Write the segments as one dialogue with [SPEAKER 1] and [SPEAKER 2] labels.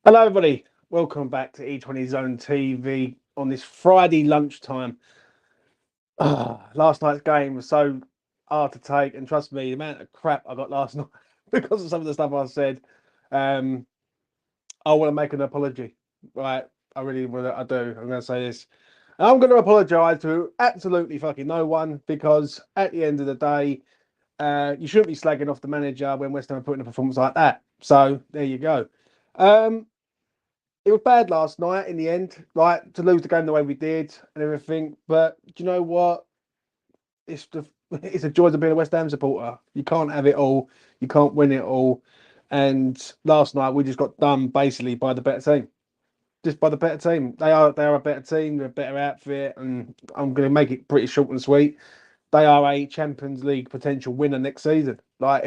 [SPEAKER 1] Hello, everybody. Welcome back to E20 Zone TV on this Friday lunchtime. Last night's game was so hard to take, and trust me, the amount of crap I got last night because of some of the stuff I said. Um, I want to make an apology, right? I really want to. I do. I'm going to say this. I'm going to apologise to absolutely fucking no one because at the end of the day, you shouldn't be slagging off the manager when West Ham are putting a performance like that. So there you go. Um, it was bad last night in the end, like to lose the game the way we did and everything. But do you know what? It's the it's a joy to be a West Ham supporter. You can't have it all. You can't win it all. And last night we just got done basically by the better team. Just by the better team. They are a better team. They're a better outfit, and I'm going to make it pretty short and sweet. They are a Champions League potential winner next season. Like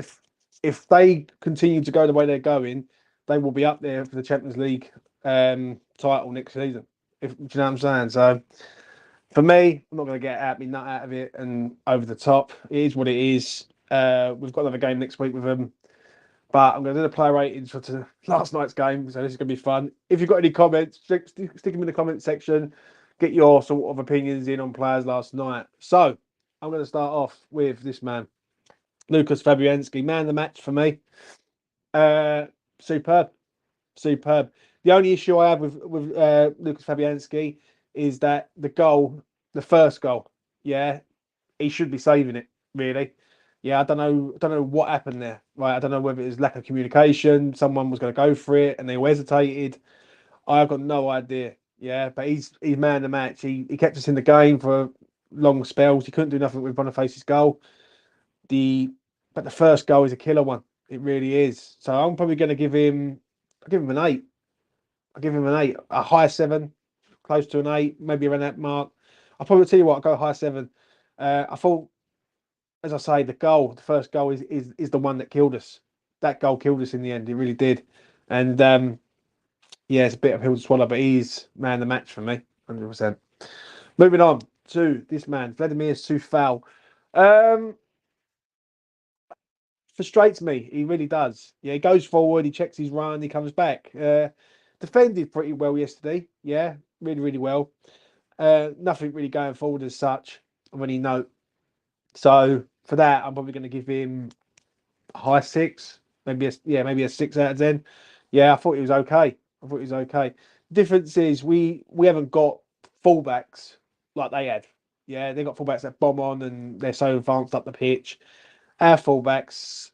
[SPEAKER 1] if they continue to go the way they're going, they will be up there for the Champions League title next season. If do you know what I'm saying? So for me, I'm not going to get out me nut out of it and over the top. It is what it is. We've got another game next week with them, but I'm going to do the player ratings for last night's game. So this is going to be fun. If you've got any comments, stick them in the comment section. Get your sort of opinions in on players last night. So I'm going to start off with this man, Lucas Fabianski, man of the match for me. Uh, Superb, superb. The only issue I have with Lucas Fabianski is that the goal, the first goal, yeah, he should be saving it. Really, yeah. I don't know what happened there. Right, I don't know whether it was lack of communication. Someone was going to go for it and they hesitated. I've got no idea. Yeah, but he's man of the match. He kept us in the game for long spells. He couldn't do nothing with Boniface's goal. The but the first goal is a killer one. It really is. So I'm probably going to give him an eight. I'll give him an eight, a high seven, close to an eight, maybe around that mark. I'll probably tell you what, I'll go high seven. I thought, as I say, the first goal is the one that killed us. That goal killed us in the end. It really did. And yeah, it's a bit of hill to swallow, but he's man of the match for me, 100%. Moving on to this man, Vladimir Sufal. Um, Frustrates me. He really does. Yeah, he goes forward, he checks his run, he comes back. Defended pretty well yesterday. Yeah, really, really well. Nothing really going forward as such of any note. So for that, I'm probably going to give him a high six, maybe a 6 out of 10. Yeah, I thought he was okay. I thought he was okay. Difference is we haven't got fullbacks like they had. Yeah, they got fullbacks that bomb on and they're so advanced up the pitch. Our fullbacks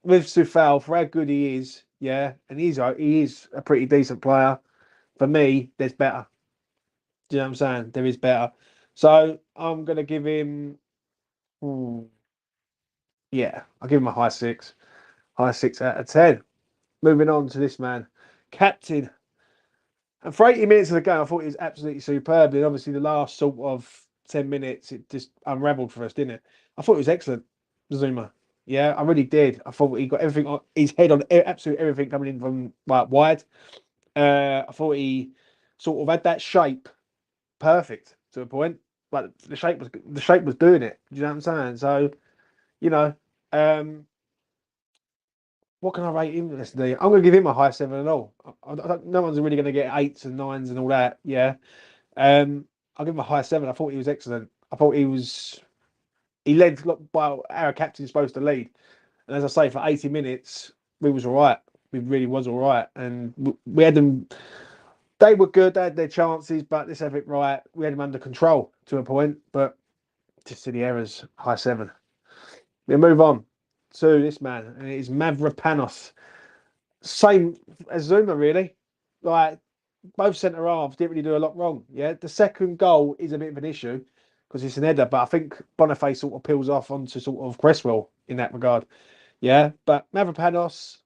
[SPEAKER 1] with Sufal, for how good he is, yeah, and he is a pretty decent player. For me, there's better. Do you know what I'm saying? There is better. So I'm gonna give him, ooh, yeah, I'll give him a high 6 out of 10. Moving on to this man, captain. And for 80 minutes of the game, I thought he was absolutely superb. And obviously, the last sort of 10 minutes, it just unravelled for us, didn't it? I thought it was excellent, Zuma. Yeah, I really did. I thought he got everything on his head on absolutely everything coming in from like wide. I thought he sort of had that shape perfect to a point. Like the shape was doing it. Do you know what I'm saying? So you know, um, what can I rate him this day? I'm going to give him a high seven and all. No one's really going to get eights and nines and all that. Yeah. I'll give him a high seven. I thought he was excellent. I thought he led by our captain's supposed to lead. And as I say, for 80 minutes, we was all right. We really was all right. And we had them, they were good. They had their chances, but let's have it right. We had them under control to a point, but just to the errors, high seven. We'll move on to this man, and it is Mavropanos. Same as Zuma, really. Like both centre halves didn't really do a lot wrong. Yeah, the second goal is a bit of an issue because it's an header, but I think Boniface sort of peels off onto sort of Cresswell in that regard. Yeah, but Mavropanos,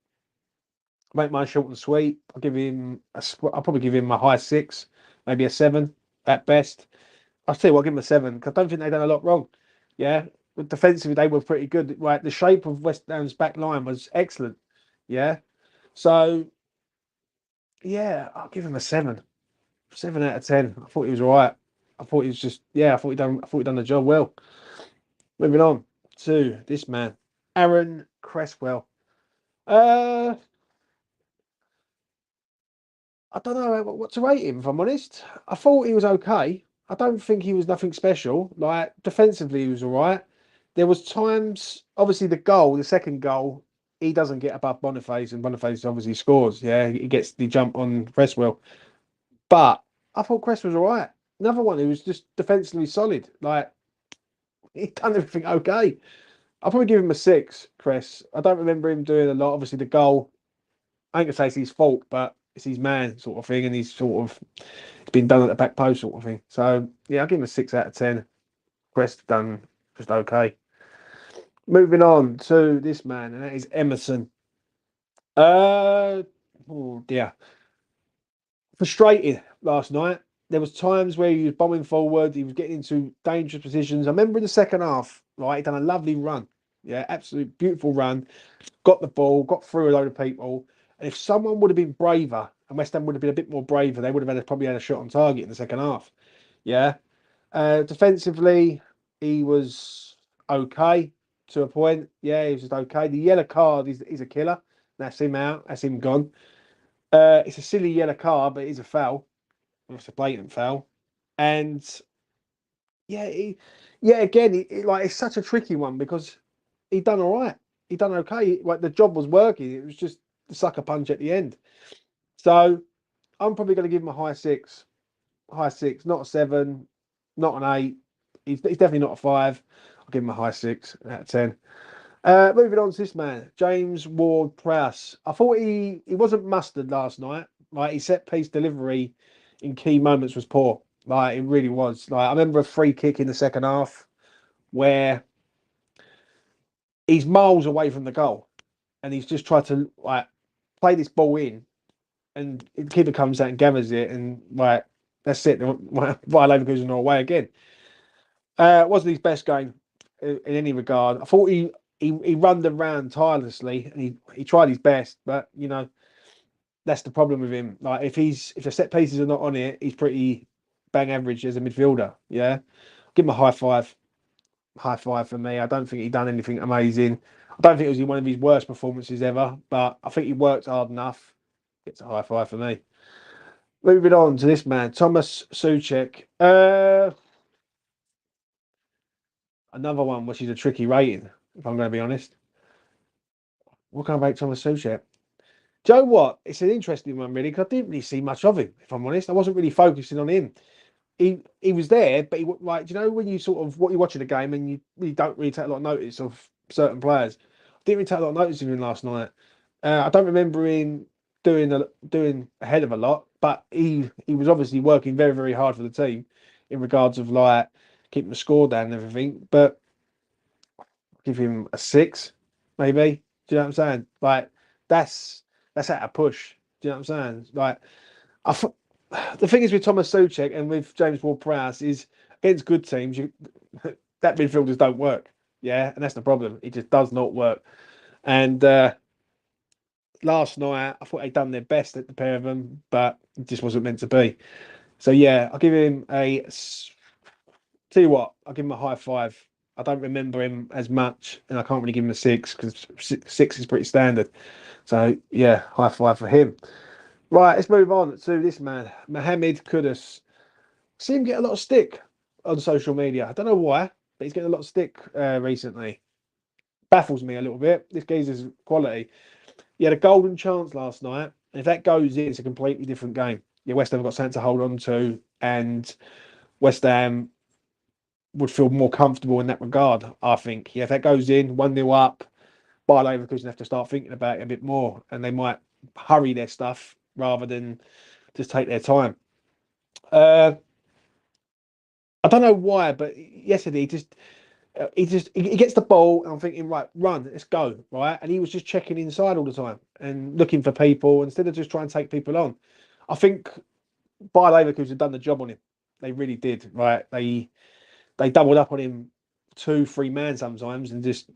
[SPEAKER 1] make mine short and sweet. I'll probably give him a high six, maybe a seven at best. I'll tell you what, I'll give him a seven because I don't think they've done a lot wrong. Yeah, but defensively they were pretty good. Right, the shape of West Ham's back line was excellent. Yeah, so yeah, I'll give him a seven. 7 out of 10. I thought he was all right. I thought he was just yeah. I thought he done the job well. Moving on to this man, Aaron Cresswell. Uh, I don't know what to rate him, if I'm honest. I thought he was okay. I don't think he was nothing special. Like defensively, he was all right. There was times, obviously, the second goal, he doesn't get above Boniface, and Boniface obviously scores. Yeah, he gets the jump on Cresswell. But I thought Cress was all right. Another one who was just defensively solid. Like he done everything okay. I'll probably give him a 6, Cress. I don't remember him doing a lot. Obviously, the goal, I ain't gonna say it's his fault, but it's his man sort of thing, and he's sort of it's been done at the back post sort of thing. So yeah, I'll give him a 6 out of 10. Cress done just okay. Moving on to this man, and that is Emerson. Uh oh dear. Frustrated last night. There was times where he was bombing forward, he was getting into dangerous positions. I remember in the second half, right, he done a lovely run. Yeah, absolute beautiful run. Got the ball, got through a load of people. And if someone would have been braver, and West Ham would have been a bit more braver, they would have probably had a shot on target in the second half. Yeah. Defensively, he was okay to a point. Yeah, he was just okay. The yellow card is a killer. That's him out. That's him gone. It's a silly yellow card, but it is a foul. It's a blatant foul. And yeah, again, like it's such a tricky one because he done all right. He done okay. Like the job was working. It was just the sucker punch at the end. So I'm probably going to give him a high six, not a 7, not an 8. He's definitely not a 5. I'll give him a high 6 out of 10. Moving on to this man, James Ward-Prowse. I thought he wasn't mustard last night. Like his set piece delivery in key moments was poor. Like it really was. Like I remember a free kick in the second half where he's miles away from the goal and he's just tried to like play this ball in, and the keeper comes out and gathers it, and like that's it. Via Leverkusen are away again. It wasn't his best game in any regard. I thought he runned around tirelessly and he tried his best, but you know that's the problem with him. Like if the set pieces are not on it, he's pretty bang average as a midfielder. Yeah, give him a high five for me. I don't think he done anything amazing. I don't think it was one of his worst performances ever, but I think he worked hard enough. It's a high five for me. Moving on to this man, Thomas Souček. Another one which is a tricky rating, if I'm going to be honest. What can I rate Thomas Souček? Do you know what? It's an interesting one, really, because I didn't really see much of him, if I'm honest. I wasn't really focusing on him. He was there, but he like, do you know when you sort of what you're watching a game and you really don't really take a lot of notice of certain players? I didn't really take a lot of notice of him last night. I don't remember him doing a head of a lot, but he was obviously working very very hard for the team in regards of like keeping the score down and everything. But give him a 6, maybe. Do you know what I'm saying? Like that's at a push. Do you know what I'm saying? Like the thing is with Thomas Souček and with James Ward-Prowse is against good teams, that midfielders don't work. Yeah, and that's the problem. It just does not work. And last night, I thought they'd done their best at the pair of them, but it just wasn't meant to be. So yeah, I'll give him a. Tell you what, I'll give him a high 5. I don't remember him as much, and I can't really give him a 6 because 6 is pretty standard. So yeah, high 5 for him. Right, let's move on to this man, Mohamed Kudus. See him get a lot of stick on social media. I don't know why, but he's getting a lot of stick recently. Baffles me a little bit. This geezer's quality. He had a golden chance last night. And if that goes in, it's a completely different game. Yeah, West Ham have got something to hold on to, and West Ham would feel more comfortable in that regard, I think. Yeah, if that goes in, 1-0 up, Bayer Leverkusen have to start thinking about it a bit more, and they might hurry their stuff rather than just take their time. Uh, I don't know why, but yesterday he gets the ball, and I'm thinking, right, run, let's go, right, and he was just checking inside all the time and looking for people instead of just trying to take people on. I think Bayer Leverkusen had done the job on him. They really did, right? They doubled up on him 2-3 man sometimes and just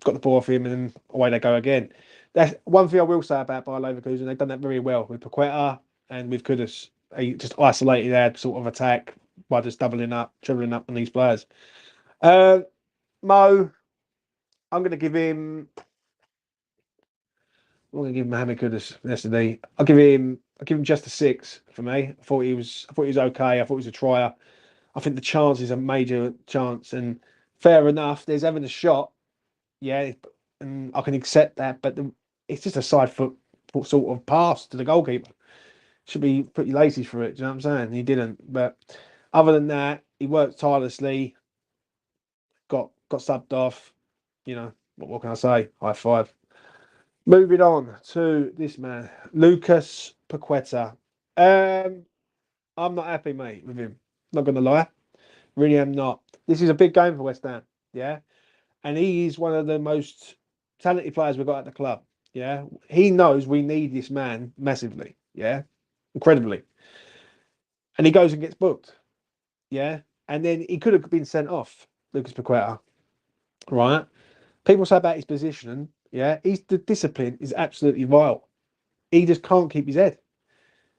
[SPEAKER 1] got the ball off him, and then away they go again. That's one thing I will say about Bayer Leverkusen. They've done that very well with Paqueta and with Kudus. They just isolated their sort of attack by just doubling up, tripling up on these players. Uh, Mo, I'm going to give him. I'm going to give Mohamed Kudus yesterday. I'll give him I give him just a 6 for me. I thought he was okay. I thought he was a trier. I think the chance is a major chance, and fair enough. There's having a shot, yeah, and I can accept that. But it's just a side foot sort of pass to the goalkeeper. Should be pretty lazy for it. Do you know what I'm saying? He didn't. But other than that, he worked tirelessly. Got subbed off. You know what can I say? High five. Moving on to this man, Lucas Paqueta. Um, I'm not happy, mate, with him. Not gonna lie, really am not. This is a big game for West Ham, yeah, and he is one of the most talented players we've got at the club. Yeah, he knows we need this man massively. Yeah, incredibly, and he goes and gets booked. Yeah, and then he could have been sent off, Lucas Paqueta. Right? People say about his position. Yeah, the discipline is absolutely vile. He just can't keep his head.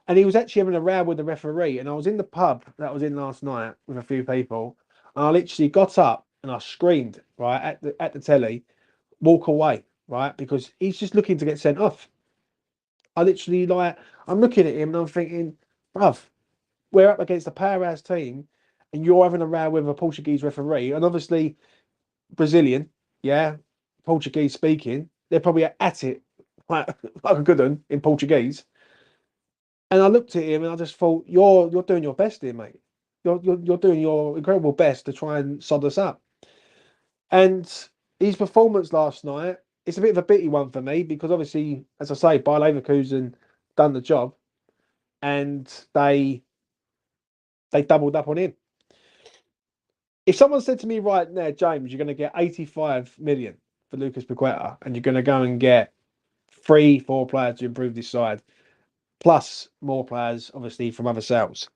[SPEAKER 1] And he was actually having a row with the referee. And I was in the pub that I was in last night with a few people. And I literally got up and I screamed, right, at the telly, walk away, right? Because he's just looking to get sent off. I literally I'm looking at him and I'm thinking, bruv, we're up against a powerhouse team and you're having a row with a Portuguese referee. And obviously Brazilian, yeah, Portuguese speaking, they're probably at it like a good one in Portuguese. And I looked at him and I just thought, you're doing your best here, mate. You're doing your incredible best to try and sod us up. And his performance last night, it's a bit of a bitty one for me because obviously, as I say, Bayer Leverkusen done the job and they doubled up on him. If someone said to me right now, James, you're going to get 85 million for Lucas Paqueta and you're going to go and get 3, 4 players to improve this side, plus more players, obviously, from other sales,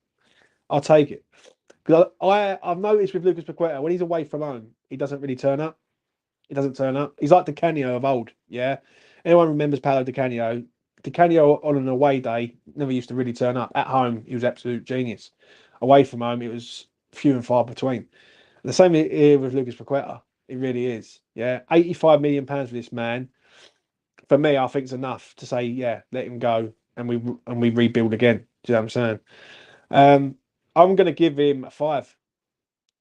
[SPEAKER 1] I'll take it. Because I've noticed with Lucas Paqueta, when he's away from home, he doesn't really turn up. He doesn't turn up. He's like Di Canio of old, yeah? Anyone remembers Paolo Di Canio? Di Canio on an away day never used to really turn up. At home, he was absolute genius. Away from home, it was few and far between. The same here with Lucas Paqueta. It really is. Yeah, £85 million for this man. For me, I think it's enough to say, yeah, let him go, and we rebuild again. Do you know what I'm saying? I'm going to give him a 5.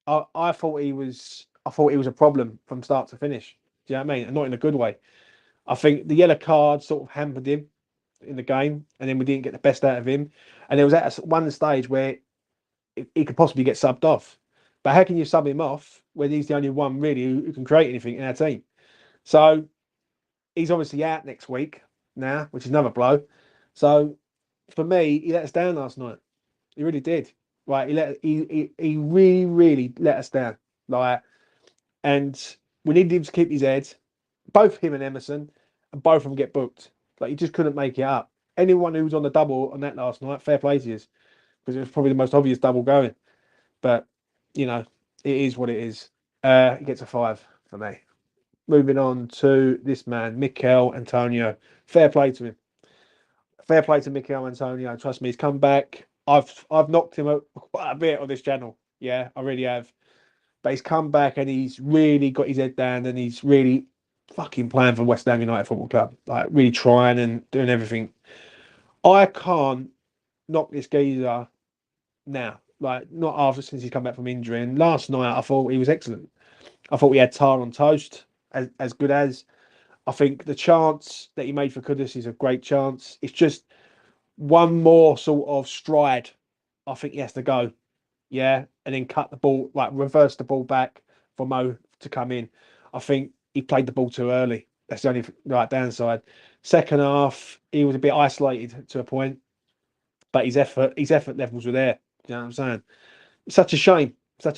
[SPEAKER 1] I thought he was. I thought he was a problem from start to finish. Do you know what I mean? And not in a good way. I think the yellow card sort of hampered him in the game, and then we didn't get the best out of him. And there was at one stage where he could possibly get subbed off. But how can you sub him off when he's the only one really who can create anything in our team? So he's obviously out next week now, which is another blow. So for me, he let us down last night. He really did. Right, he really really let us down. Like, and we needed him to keep his head. Both him and Emerson, and both of them get booked. Like, he just couldn't make it up. Anyone who was on the double on that last night, fair play to you, because it was probably the most obvious double going. But you know, it is what it is. He gets a 5 for me. Moving on to this man, Mikel Antonio. Fair play to him. Fair play to Mikel Antonio. Trust me, he's come back. I've knocked him up quite a bit on this channel. Yeah, I really have. But he's come back and he's really got his head down and he's really fucking playing for West Ham United Football Club. Like, really trying and doing everything. I can't knock this geezer now. Like, not after since he's come back from injury. And last night I thought he was excellent. I thought we had tar on toast, as good as. I think the chance that he made for Kudus is a great chance. It's just one more sort of stride. I think he has to go, yeah, and then cut the ball, like reverse the ball back for Mo to come in. I think he played the ball too early. That's the only downside. Second half, he was a bit isolated to a point, but his effort levels were there. Do you know what I'm saying? Such a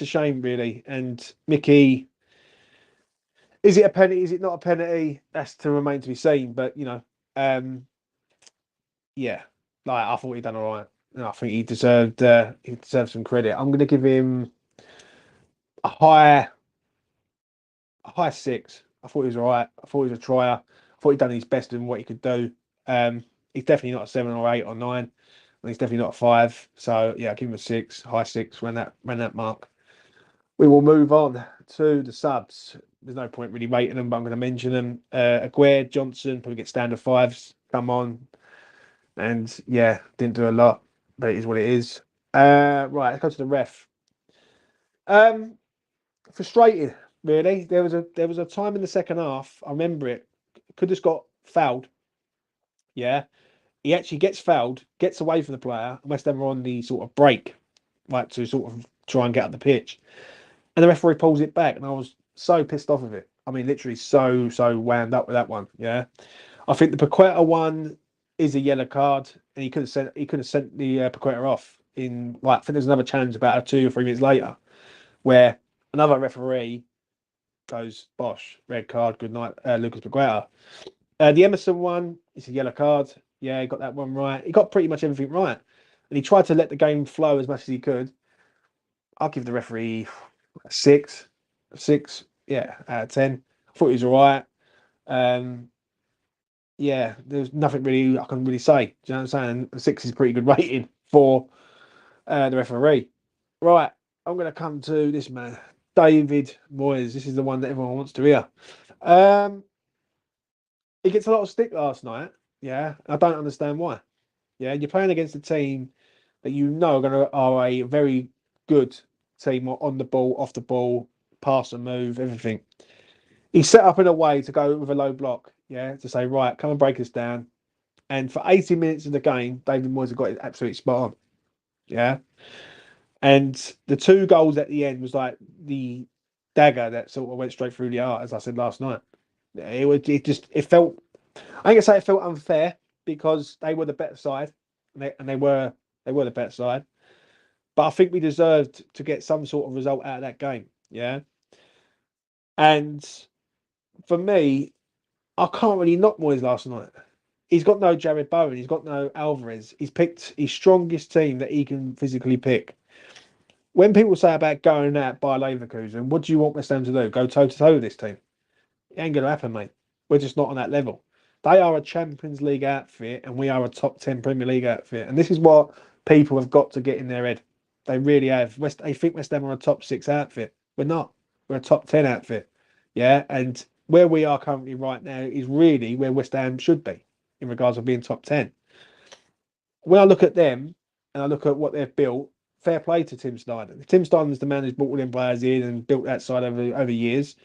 [SPEAKER 1] shame, really. And Mickey, is it a penalty? Is it not a penalty? That's to remain to be seen. But um, yeah, like, I thought he'd done all right. I think he deserved some credit. I'm going to give him a high 6. I thought he was all right. I thought he was a trier. I thought he'd done his best in what he could do. He's definitely not a 7 or 8 or 9, and he's definitely not a 5. So yeah, I'll give him a 6, high 6, when that mark. We will move on to the subs. There's no point really rating them, but I'm going to mention them. Aguirre, Johnson, probably get standard 5s. Come on. And yeah, didn't do a lot, but it is what it is. Right, let's go to the ref. Um, Frustrated, really. There was a time in the second half. I remember it. Could have got fouled. Yeah, he actually gets fouled, gets away from the player, and West Ham are on the sort of break, like to sort of try and get up the pitch. And the referee pulls it back, and I was so pissed off of it. I mean, literally so wound up with that one. Yeah, I think the Paqueta one is a yellow card, and he could have sent the Paqueta off in like I think there's another challenge about 2 or 3 minutes later where another referee goes bosh, red card, good night, Lucas Paqueta. The Emerson one is a yellow card. Yeah, he got that one right. He got pretty much everything right, and he tried to let the game flow as much as he could. I'll give the referee a six, yeah, out of 10. I thought he was all right. Um, yeah, there's nothing really I can really say. Do you know what I'm saying? A 6 is a pretty good rating for the referee. Right, I'm going to come to this man, David Moyes. This is the one that everyone wants to hear. Um, he gets a lot of stick last night. Yeah, I don't understand why. Yeah, you're playing against a team that you know are a very good team on the ball, off the ball, pass and move, everything. He's set up in a way to go with a low block. Yeah, to say right, come and break us down. And for 80 minutes of the game, David Moyes got it absolutely spot on. Yeah. And the 2 goals at the end was like the dagger that sort of went straight through the heart, as I said last night. It felt, I ain't gonna say it felt unfair because they were the better side and they were the better side. But I think we deserved to get some sort of result out of that game. Yeah. And for me, I can't really knock Moyes last night. He's got no Jared Bowen. He's got no Alvarez. He's picked his strongest team that he can physically pick. When people say about going out by Leverkusen, what do you want West Ham to do? Go toe to toe with this team? It ain't going to happen, mate. We're just not on that level. They are a Champions League outfit, and we are a top 10 Premier League outfit. And this is what people have got to get in their head. They really have. They think West Ham are a top 6 outfit. We're not. We're a top 10 outfit. Yeah. And where we are currently right now is really where West Ham should be in regards of being top 10. When I look at them and I look at what they've built, fair play to Tim Snyder. Tim Snyder's the man who's brought all them players in and built that side over years.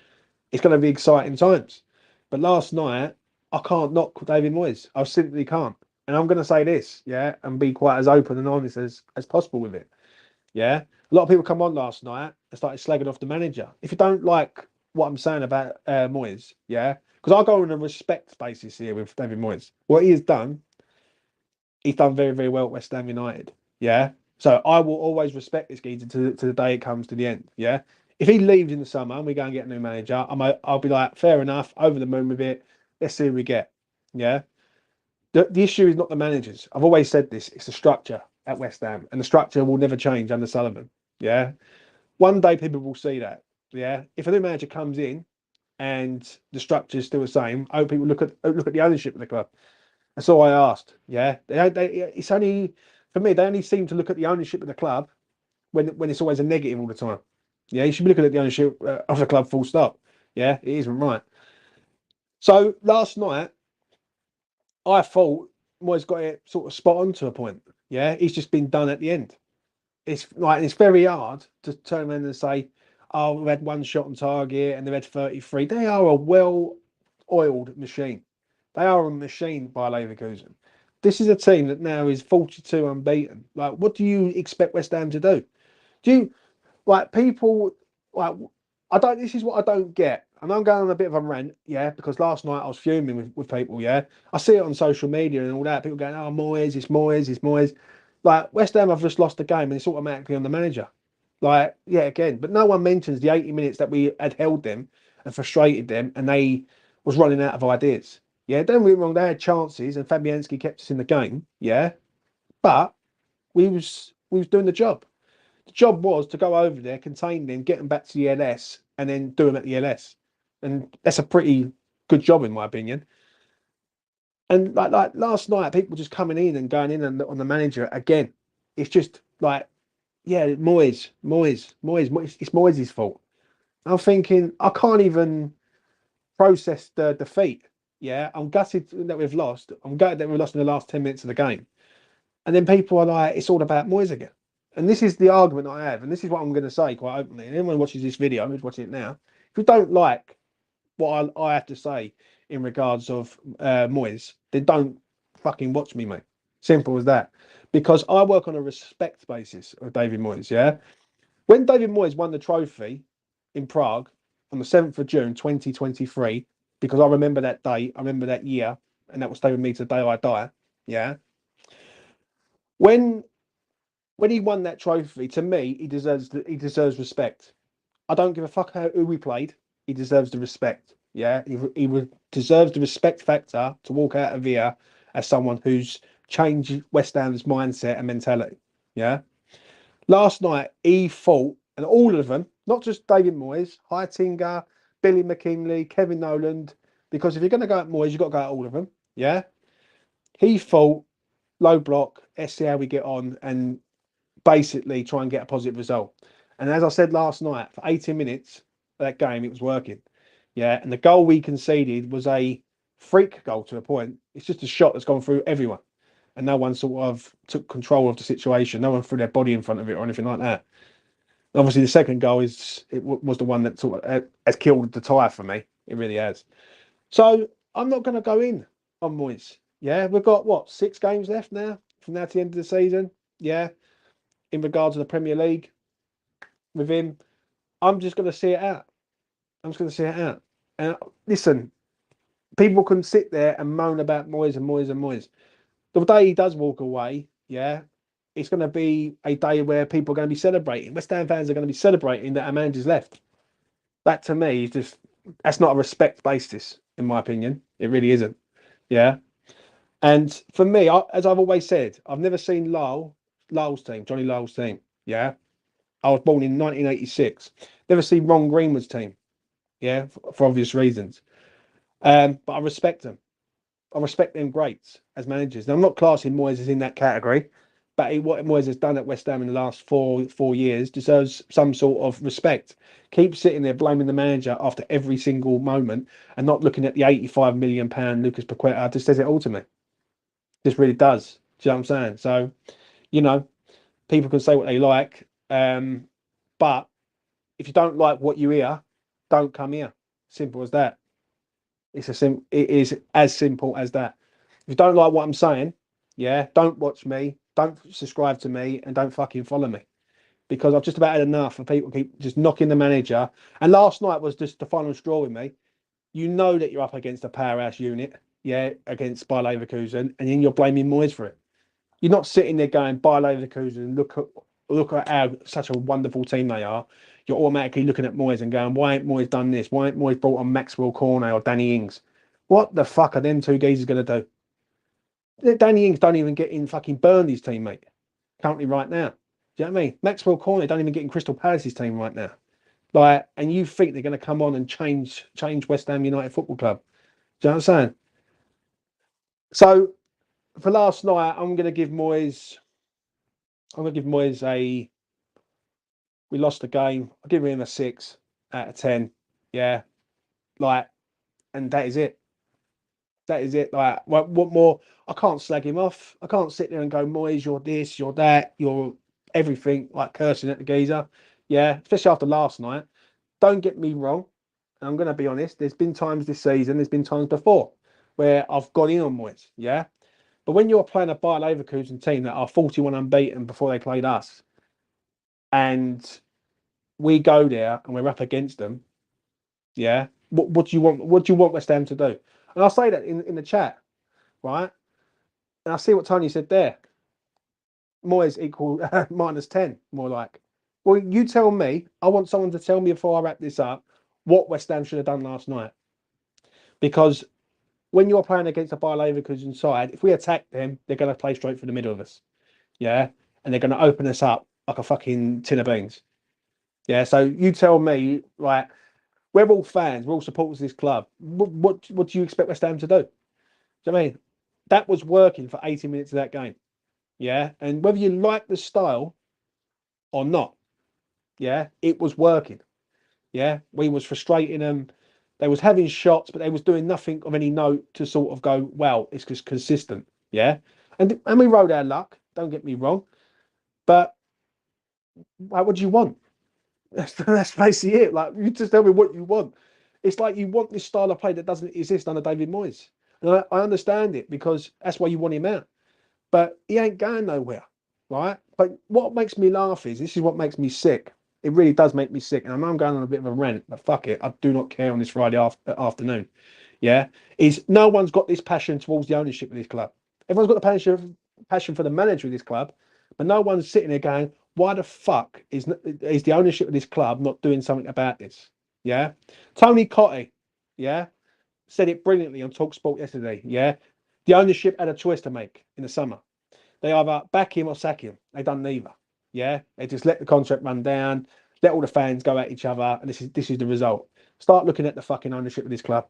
[SPEAKER 1] It's going to be exciting times. But last night, I can't knock David Moyes. I simply can't. And I'm going to say this, yeah, and be quite as open and honest as possible with it. Yeah. A lot of people come on last night and started slagging off the manager. If you don't like what I'm saying about Moyes, yeah, because I go on a respect basis here with David Moyes. What he has done, he's done very, very well at West Ham United. Yeah. So I will always respect this geezer to the day it comes to the end. Yeah. If he leaves in the summer and we go and get a new manager, I'll be like, fair enough, over the moon with it. Let's see who we get. Yeah. The issue is not the managers. I've always said this. It's the structure at West Ham, and the structure will never change under Sullivan. Yeah. One day people will see that. Yeah. If a new manager comes in and the structure is still the same, I hope people look at the ownership of the club. That's all I asked. Yeah, it's only for me. They only seem to look at the ownership of the club when it's always a negative all the time. Yeah, you should be looking at the ownership of the club. Full stop. Yeah, it isn't right. So last night, I thought Moyes got it sort of spot on to a point. Yeah, he's just been done at the end. It's very hard to turn around and say, "Oh, we had one shot on target and they had 33." They are a well-oiled machine. They are a machine by Leverkusen. This is a team that now is 42 unbeaten. Like, what do you expect West Ham to do? Do you like people like I don't this is what I don't get. And I'm going on a bit of a rant, yeah, because last night I was fuming with people, yeah. I see it on social media and all that. People going, oh, Moyes, it's Moyes, it's Moyes. Like, West Ham have just lost the game and it's automatically on the manager. Like, yeah, again. But no one mentions the 80 minutes that we had held them and frustrated them and they was running out of ideas. Yeah, don't get me wrong, they had chances and Fabianski kept us in the game, yeah. But we was doing the job. The job was to go over there, contain them, get them back to the LS, and then do them at the LS. And that's a pretty good job, in my opinion. And like last night, people just coming in and going in on the manager again. It's just like, yeah, Moyes. It's Moyes' fault. I'm thinking I can't even process the defeat. Yeah, I'm gutted that we've lost. I'm gutted that we lost in the last 10 minutes of the game. And then people are like, it's all about Moyes again. And this is the argument I have, and this is what I'm going to say quite openly. And anyone who watches this video, who's watching it now, if you don't like what I have to say in regards of Moyes, then don't fucking watch me, mate. Simple as that. Because I work on a respect basis of David Moyes, yeah? When David Moyes won the trophy in Prague on the 7th of June 2023, because I remember that day, I remember that year, and that will stay with me to the day I die, yeah? When he won that trophy, to me, he deserves respect. I don't give a fuck who we played. He deserves the respect. Yeah, he deserves the respect factor to walk out of here as someone who's changed West Ham's mindset and mentality. Yeah. Last night he fought, and all of them, not just David Moyes, Heitinga, Billy McKinley, Kevin Noland, because if you're going to go at Moyes, you've got to go at all of them. Yeah. He fought low block. Let's see how we get on, and basically try and get a positive result. And as I said last night, for 80 minutes of that game, it was working. Yeah. And the goal we conceded was a freak goal to a point. It's just a shot that's gone through everyone. And no one sort of took control of the situation. No one threw their body in front of it or anything like that. Obviously, the second goal was the one that sort of has killed the tie for me. It really has. So I'm not going to go in on Moyes. Yeah, we've got what, 6 games left now from now to the end of the season. Yeah, in regards to the Premier League with him, I'm just going to see it out. I'm just going to see it out. And listen, people can sit there and moan about Moyes and Moyes and Moyes. The day he does walk away, yeah, it's going to be a day where people are going to be celebrating. West Ham fans are going to be celebrating that our manager's left. That to me is just, that's not a respect basis, in my opinion. It really isn't. Yeah. And for me, as I've always said, I've never seen Lyle's team, Johnny Lyle's team. Yeah. I was born in 1986. Never seen Ron Greenwood's team. Yeah, for obvious reasons. But I respect them. I respect them greats as managers. Now, I'm not classing Moyes as in that category, but what Moyes has done at West Ham in the last four years deserves some sort of respect. Keep sitting there blaming the manager after every single moment and not looking at the £85 million Lucas Paqueta just says it all to me. Just really does. Do you know what I'm saying? So, you know, people can say what they like, but if you don't like what you hear, don't come here. Simple as that. It is as simple as that. If you don't like what I'm saying, yeah, don't watch me, don't subscribe to me, and don't fucking follow me. Because I've just about had enough of people keep just knocking the manager. And last night was just the final straw with me. You know that you're up against a powerhouse unit, yeah, against Bayer Leverkusen, and then you're blaming Moyes for it. You're not sitting there going, Bayer Leverkusen, look at how such a wonderful team they are. You're automatically looking at Moyes and going, why ain't Moyes done this? Why ain't Moyes brought on Maxwell Cornet or Danny Ings? What the fuck are them two geezers going to do? Danny Ings don't even get in fucking Burnley's team, mate. Currently right now. Do you know what I mean? Maxwell Cornet don't even get in Crystal Palace's team right now. Like, and you think they're going to come on and change West Ham United Football Club? Do you know what I'm saying? So for last night, I'm going to give Moyes a. We lost the game. I'll give him a 6 out of 10. Yeah, like, and that is it. That is it. Like, what more? I can't slag him off. I can't sit there and go, Moyes, you're this, you're that, you're everything, like cursing at the geezer. Yeah, especially after last night. Don't get me wrong. I'm going to be honest. There's been times this season, there's been times before where I've gone in on Moyes. Yeah. But when you're playing a Bayer Leverkusen team that are 41 unbeaten before they played us, and we go there and we're up against them, yeah. What do you want? What do you want West Ham to do? And I'll say that in the chat, right? And I see what Tony said there. Moyes equal -10, more like. Well, you tell me. I want someone to tell me before I wrap this up what West Ham should have done last night. Because when you're playing against a Bayer Leverkusen side, if we attack them, they're going to play straight through the middle of us. Yeah. And they're going to open us up like a fucking tin of beans. Yeah. So you tell me, right? We're all fans. We're all supporters of this club. What do you expect West Ham to do? Do you know what I mean? That was working for 80 minutes of that game. Yeah. And whether you like the style or not, yeah, it was working. Yeah. We was frustrating them. They was having shots, but they was doing nothing of any note to sort of go, well, it's just consistent. Yeah. And we rode our luck, don't get me wrong. But what do you want? That's basically it. Like, you just tell me what you want. It's like you want this style of play that doesn't exist under David Moyes. And I understand it because that's why you want him out. But he ain't going nowhere, right? But what makes me laugh is this is what makes me sick. It really does make me sick. And I know I'm going on a bit of a rant, but fuck it. I do not care on this Friday afternoon. Yeah. Is no one's got this passion towards the ownership of this club. Everyone's got the passion for the manager of this club, but no one's sitting there going, why the fuck is the ownership of this club not doing something about this? Yeah. Tony Cottee, yeah, said it brilliantly on TalkSport yesterday. Yeah. The ownership had a choice to make in the summer. They either back him or sack him. They done neither. Yeah. They just let the contract run down, let all the fans go at each other, and this is the result. Start looking at the fucking ownership of this club,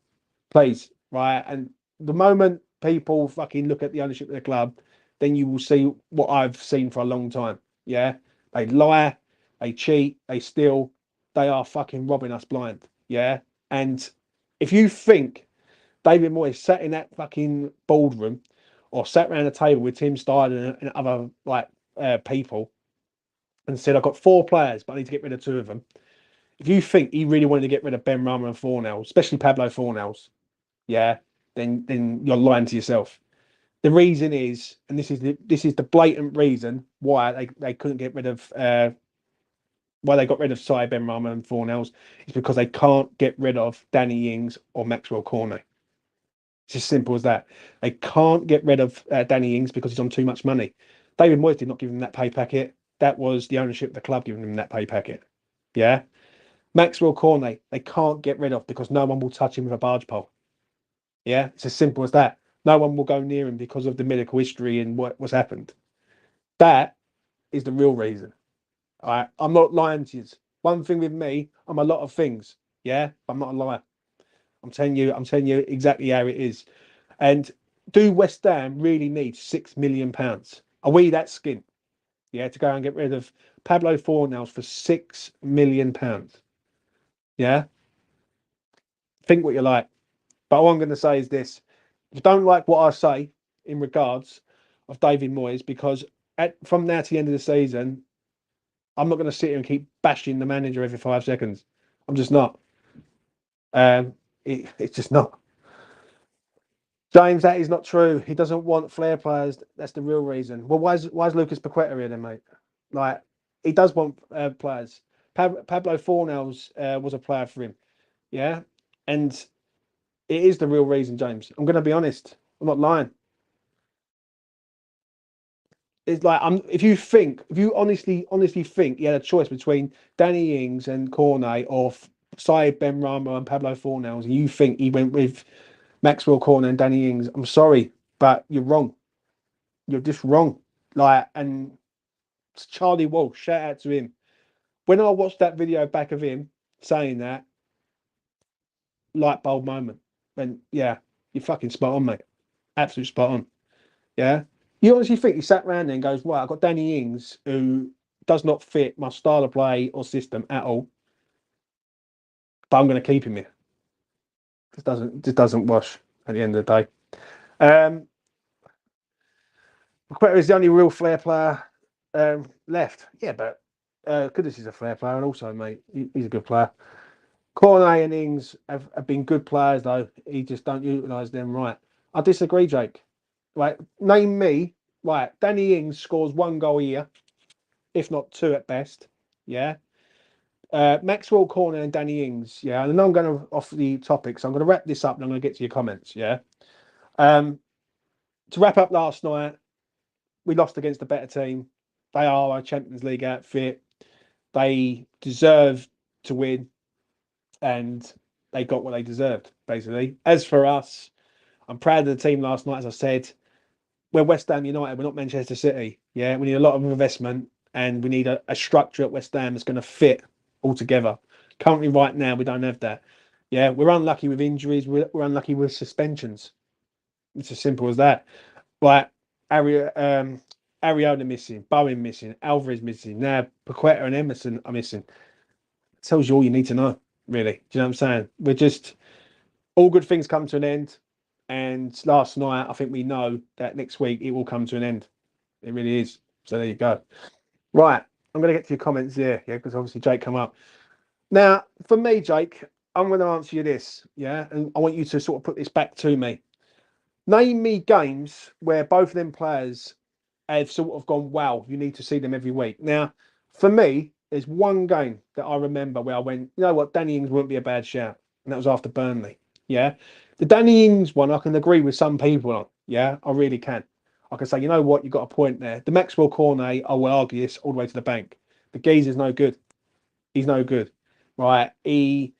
[SPEAKER 1] please. Right. And the moment people fucking look at the ownership of the club, then you will see what I've seen for a long time. Yeah. They lie, they cheat, they steal. They are fucking robbing us blind. Yeah. And if you think David Moyes sat in that fucking boardroom or sat around a table with Tim Stein and other like people and said, I've got 4 players, but I need to get rid of 2 of them. If you think he really wanted to get rid of Ben Rama and Fornells, especially Pablo Fornells, yeah, then you're lying to yourself. The reason is, and this is the blatant reason why they couldn't get rid of why they got rid of Sai Ben Rama and Fornells is because they can't get rid of Danny Ings or Maxwell Cornet. It's as simple as that. They can't get rid of Danny Ings because he's on too much money. David Moyes did not give him that pay packet. That was the ownership of the club giving him that pay packet. Yeah. Maxwell Cornet, they can't get rid of because no one will touch him with a barge pole. Yeah. It's as simple as that. No one will go near him because of the medical history and what's happened. That is the real reason. All right. I'm not lying to you. One thing with me, I'm a lot of things. Yeah. I'm not a liar. I'm telling you exactly how it is. And do West Ham really need £6 million? Are we that skint? Yeah, to go and get rid of Pablo Fornells for £6 million. Yeah, think what you like. But all I'm going to say is this: if you don't like what I say in regards of David Moyes, because from now to the end of the season, I'm not going to sit here and keep bashing the manager every 5 seconds. I'm just not. It's just not. James, that is not true. He doesn't want flair players. That's the real reason. Well, why is Lucas Paqueta here then, mate? Like, he does want players. Pablo Fornells was a player for him. Yeah, and it is the real reason, James. I'm going to be honest. I'm not lying. It's like if you honestly think he had a choice between Danny Ings and Cornet or Saïd Ben Rama and Pablo Fornells, and you think he went with Maxwell Cornet and Danny Ings, I'm sorry, but you're wrong. You're just wrong. Like, and Charlie Walsh, shout out to him. When I watched that video back of him saying that, light bulb moment. And yeah, you're fucking spot on, mate. Absolute spot on. Yeah. You honestly think he sat around there and goes, well, I've got Danny Ings who does not fit my style of play or system at all, but I'm going to keep him here. Just doesn't wash at the end of the day. Paqueta is the only real flair player left. Yeah, but Kudus is a flair player, and also, mate, he's a good player. Cornet and Ings have been good players, though. He just don't utilise them right. I disagree, Jake. Right, name me. Right, Danny Ings scores 1 goal a year, if not 2 at best. Yeah. Maxwell Cornet and Danny Ings. Yeah, and I'm going to off the topic, so I'm going to wrap this up, and I'm going to get to your comments. Yeah. To wrap up last night, we lost against a better team. They are a Champions League outfit. They deserve to win, and they got what they deserved, basically. As for us, I'm proud of the team last night. As I said, we're West Ham United. We're not Manchester City. Yeah, we need a lot of investment, and we need a structure at West Ham that's going to fit all together. Currently, right now, we don't have that. Yeah, we're unlucky with injuries. We're unlucky with suspensions. It's as simple as that. Like, Ariona missing, Bowen missing, Alvarez missing. Now Paqueta and Emerson are missing. It tells you all you need to know, really. Do you know what I'm saying? We're just all good things come to an end. And last night, I think we know that next week it will come to an end. It really is. So there you go. Right. I'm going to get to your comments here. Yeah, because obviously Jake come up. Now, for me, Jake, I'm going to answer you this. Yeah. And I want you to sort of put this back to me. Name me games where both of them players have sort of gone, wow, you need to see them every week. Now, for me, there's one game that I remember where I went, you know what, Danny Ings wouldn't be a bad shout. And that was after Burnley. Yeah. The Danny Ings one, I can agree with some people on. Yeah, I really can. I can say, you know what, you've got a point there. The Maxwell Cornet, I will argue this all the way to the bank. The geezer's no good. He's no good. Right. He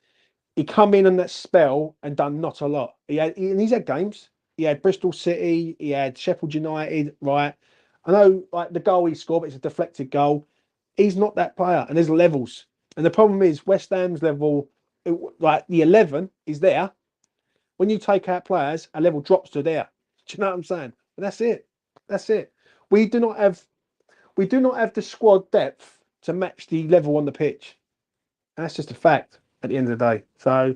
[SPEAKER 1] come in on that spell and done not a lot. And he's had games. He had Bristol City. He had Sheffield United. Right. I know, like the goal he scored, but it's a deflected goal. He's not that player, and there's levels. And the problem is West Ham's level, like the 11 is there. When you take out players, a level drops to there. Do you know what I'm saying? But that's it. That's it. We do not have the squad depth to match the level on the pitch. And that's just a fact at the end of the day. So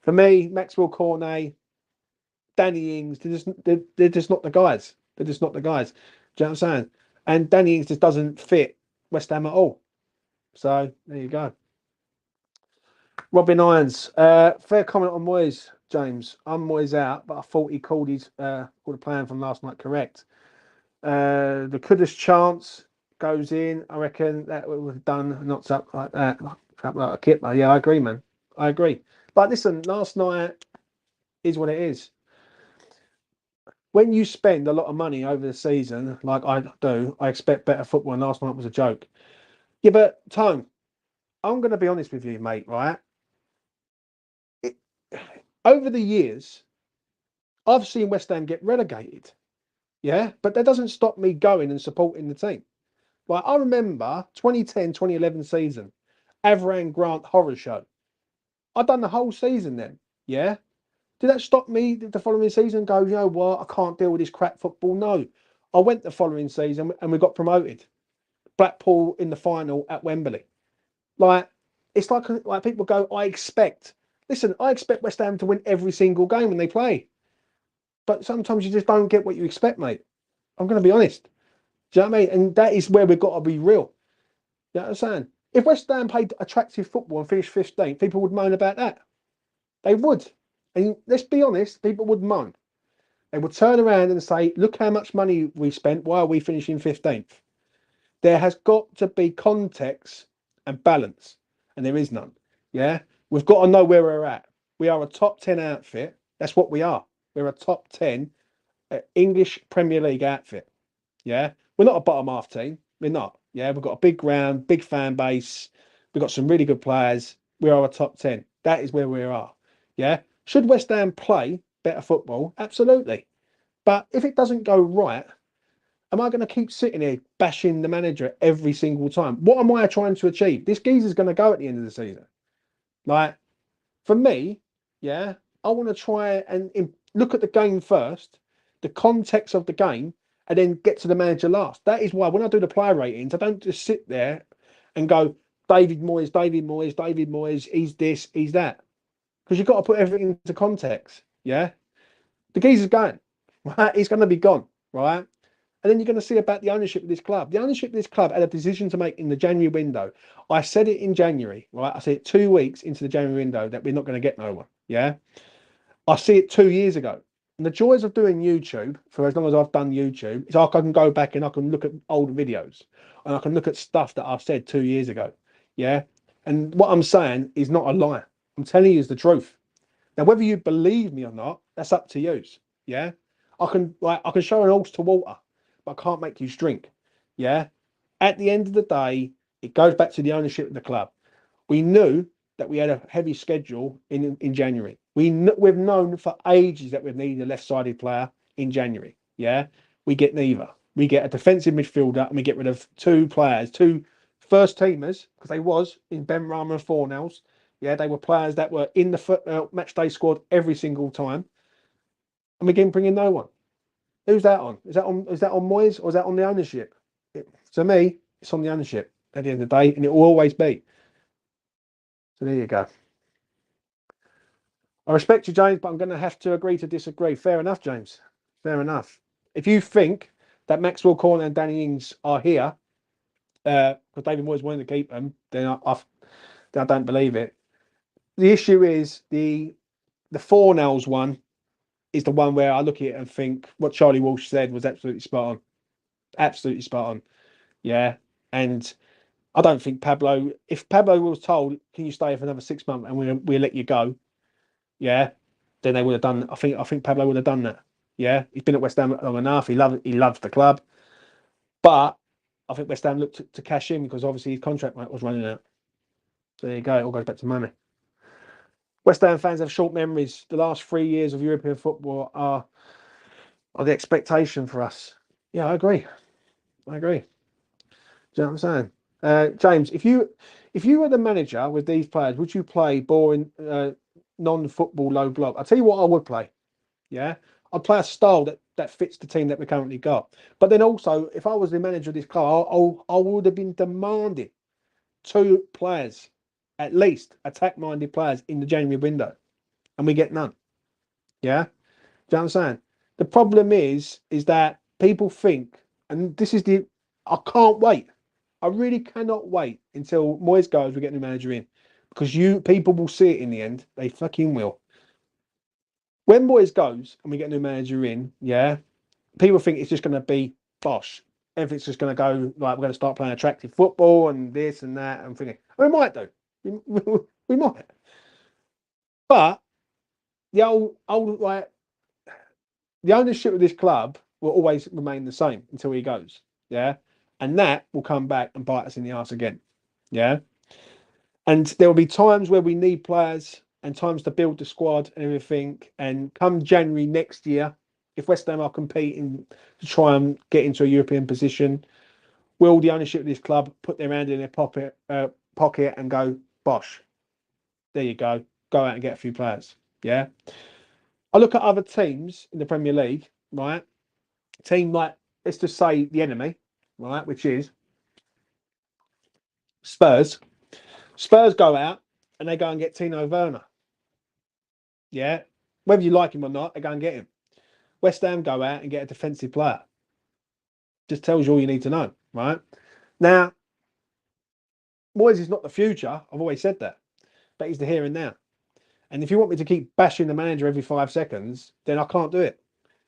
[SPEAKER 1] for me, Maxwell Cornet, Danny Ings, they're just not the guys. They're just not the guys. Do you know what I'm saying? And Danny Ings just doesn't fit West Ham at all. So there you go. Robin Irons, fair comment on Moyes, James. I'm Moyes out, but I thought he called the plan from last night correct. The Kudus chance goes in. I reckon that would have done not up like that, up like a kipper. Yeah, I agree, man. I agree. But listen, last night is what it is. When you spend a lot of money over the season, like I do, I expect better football. And last night was a joke. Yeah, but Tone, I'm going to be honest with you, mate. Right? It, over the years, I've seen West Ham get relegated. Yeah, but that doesn't stop me going and supporting the team. Like I remember 2010, 2011 season, Avran Grant horror show. I've done the whole season then. Yeah. Did that stop me the following season and go, you know what, I can't deal with this crap football? No. I went the following season and we got promoted. Blackpool in the final at Wembley. Like, it's like people go, listen, I expect West Ham to win every single game when they play. But sometimes you just don't get what you expect, mate. I'm going to be honest. Do you know what I mean? And that is where we've got to be real. You know what I'm saying? If West Ham played attractive football and finished 15th, people would moan about that. They would. And let's be honest, people would moan. They would turn around and say, look how much money we spent. Why are we finishing 15th? There has got to be context and balance. And there is none. Yeah? We've got to know where we're at. We are a top 10 outfit. That's what we are. We're a top 10 English Premier League outfit. Yeah? We're not a bottom half team. We're not. Yeah? We've got a big ground, big fan base. We've got some really good players. We are a top 10. That is where we are. Yeah? Should West Ham play better football? Absolutely. But if it doesn't go right, am I going to keep sitting here bashing the manager every single time? What am I trying to achieve? This geezer's going to go at the end of the season. Like, for me, yeah, I want to try and look at the game first, the context of the game, and then get to the manager last. That is why when I do the player ratings, I don't just sit there and go, David Moyes, David Moyes, David Moyes, he's this, he's that. Because you've got to put everything into context. Yeah. The geezer's going, right? He's going to be gone, right? And then you're going to see about the ownership of this club. The ownership of this club had a decision to make in the January window. I said it in January, right? I said it 2 weeks into the January window that we're not going to get no one. Yeah. I see it 2 years ago. And the joys of doing YouTube, for as long as I've done YouTube, is I can go back and I can look at old videos and I can look at stuff that I've said 2 years ago. Yeah. And what I'm saying is not a lie. I'm telling you is the truth. Now, whether you believe me or not, that's up to you. Yeah. I can show an horse to water, but I can't make you drink. Yeah. At the end of the day, it goes back to the ownership of the club. We knew that we had a heavy schedule in January. We've known for ages that we've needed a left-sided player in January. Yeah. We get neither. We get a defensive midfielder and we get rid of two players, two first teamers, because they was in Ben Rama and Fornells. Yeah, they were players that were in the match day squad every single time. And we didn't bring in no one. Who's that on? Is that on Moyes or is that on the ownership? To me, it's on the ownership at the end of the day, and it will always be. So there you go. I respect you, James, but I'm going to have to agree to disagree. Fair enough, James. Fair enough. If you think that Maxwell Corner and Danny Ings are here, because David Moyes wanted to keep them, then I don't believe it. The issue is the Fornells one is the one where I look at it and think what Charlie Walsh said was absolutely spot on. Absolutely spot on. Yeah. And I don't think Pablo, if Pablo was told, can you stay for another 6 months and we'll let you go, yeah, then they would have done. I think Pablo would have done that. Yeah, he's been at West Ham long enough. He loves the club, but I think West Ham looked to cash in because obviously his contract was running out. So there you go. It all goes back to money. West Ham fans have short memories. The last 3 years of European football are the expectation for us. Yeah, I agree. I agree. Do you know what I'm saying? James, if you were the manager with these players, would you play boring, non-football low block? I'll tell you what I would play. Yeah, I'd play a style that fits the team that we currently got. But then also, if I was the manager of this club, I would have been demanding 2 players, at least attack-minded players in the January window, and we get none. Yeah, do you know what I'm saying? The problem is that people think, and this is I can't wait. I really cannot wait until Moyes goes. We get a new manager in because people will see it in the end. They fucking will. When Moyes goes and we get a new manager in, yeah, people think it's just going to be bosh. Everything's just going to go like we're going to start playing attractive football and this and that and thinking we might do, we might, but the old like the ownership of this club will always remain the same until he goes, yeah, and that will come back and bite us in the ass again, yeah, and there will be times where we need players and times to build the squad and everything, and come January next year, if West Ham are competing to try and get into a European position, will the ownership of this club put their hand in their pocket and go, bosh, there you go out and get a few players. Yeah. I look at other teams in the Premier League, right? Team like, let's just say the enemy, right? Which is Spurs. Spurs go out and they go and get Tino Werner. Yeah. Whether you like him or not, they go and get him. West Ham go out and get a defensive player. Just tells you all you need to know, right? Now, Moyes is not the future. I've always said that, but he's the here and now. And if you want me to keep bashing the manager every 5 seconds, then I can't do it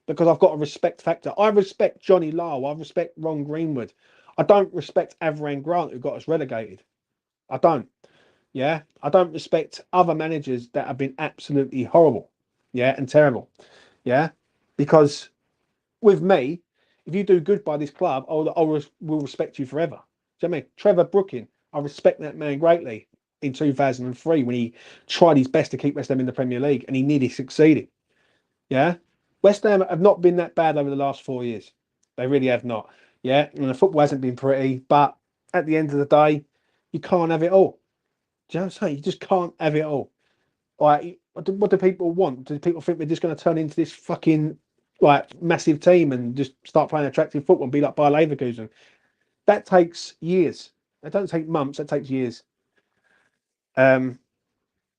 [SPEAKER 1] because I've got a respect factor. I respect Johnny Lyle. I respect Ron Greenwood. I don't respect Avram Grant, who got us relegated. I don't. Yeah. I don't respect other managers that have been absolutely horrible. Yeah. And terrible. Yeah. Because with me, if you do good by this club, will respect you forever. Do you know what I mean? Trevor Brooking, I respect that man greatly in 2003 when he tried his best to keep West Ham in the Premier League and he nearly succeeded. Yeah. West Ham have not been that bad over the last 4 years. They really have not. Yeah. And the football hasn't been pretty, but at the end of the day, you can't have it all. Do you know what I'm saying? You just can't have it all. Like, what do people want? Do people think we're just going to turn into this fucking like massive team and just start playing attractive football and be like by Leverkusen? That takes years. That don't take months. That takes years. Um,